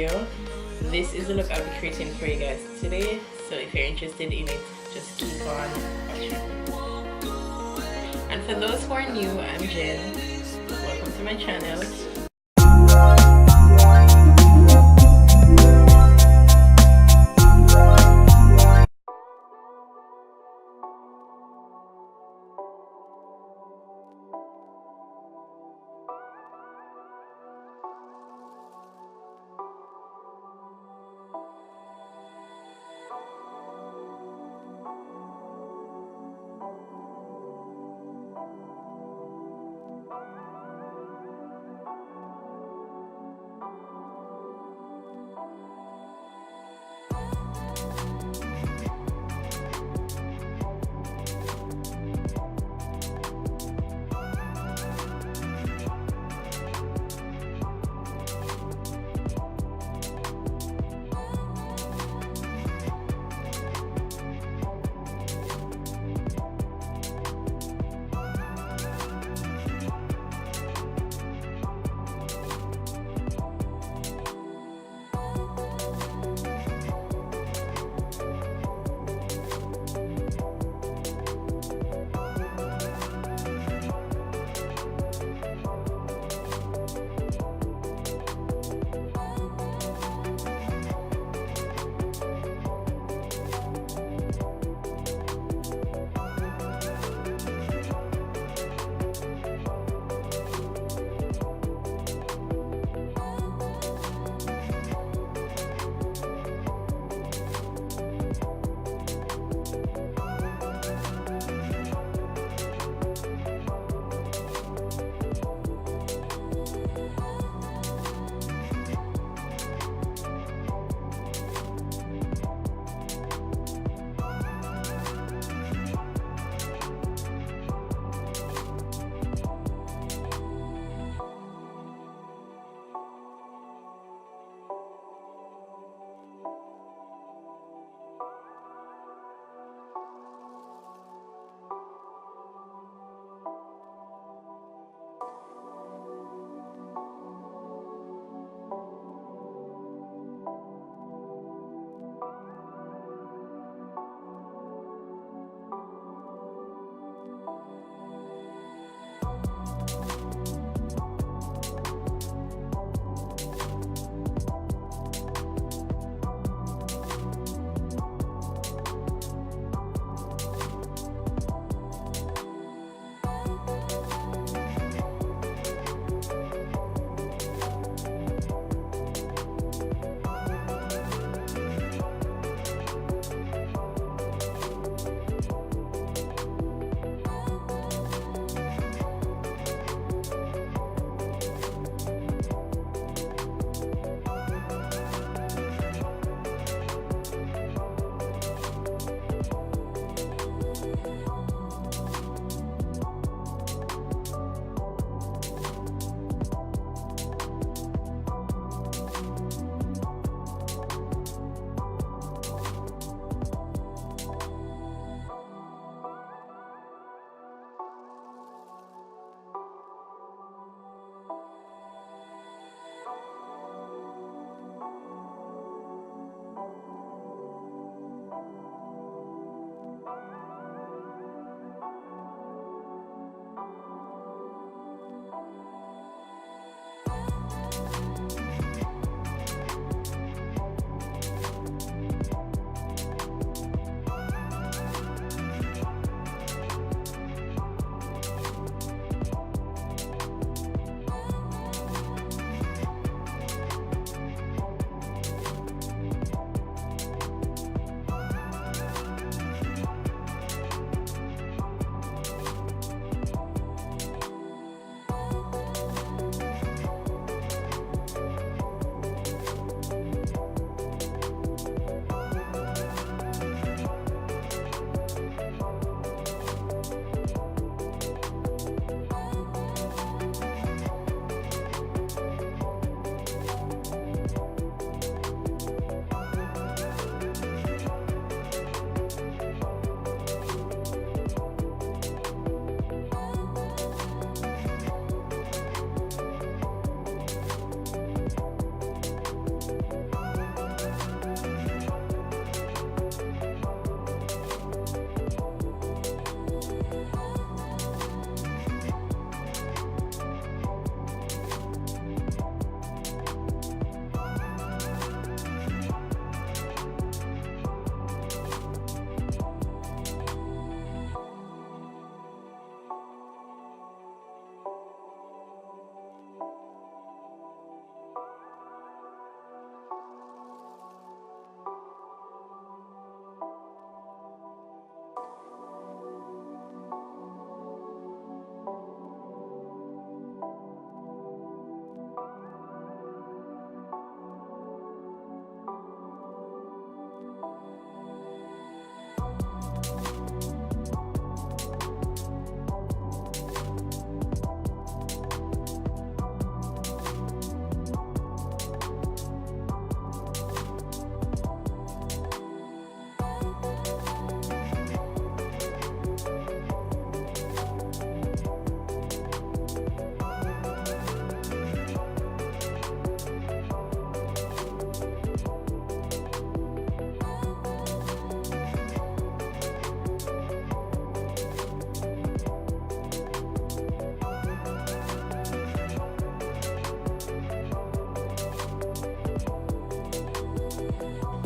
video. This is the look I'll be creating for you guys today, so if you're interested in it, just keep on watching. And for those who are new, I'm Jen. Welcome to my channel.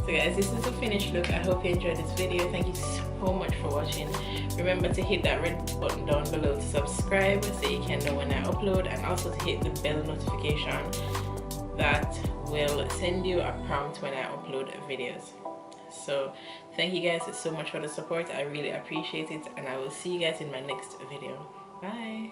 So guys, this is the finished look. I hope you enjoyed this video. Thank you so much for watching. Remember to hit that red button down below to subscribe so you can know when I upload, and also to hit the bell notification that will send you a prompt when I upload videos. So thank you guys so much for the support. I really appreciate it, and I will see you guys in my next video. Bye.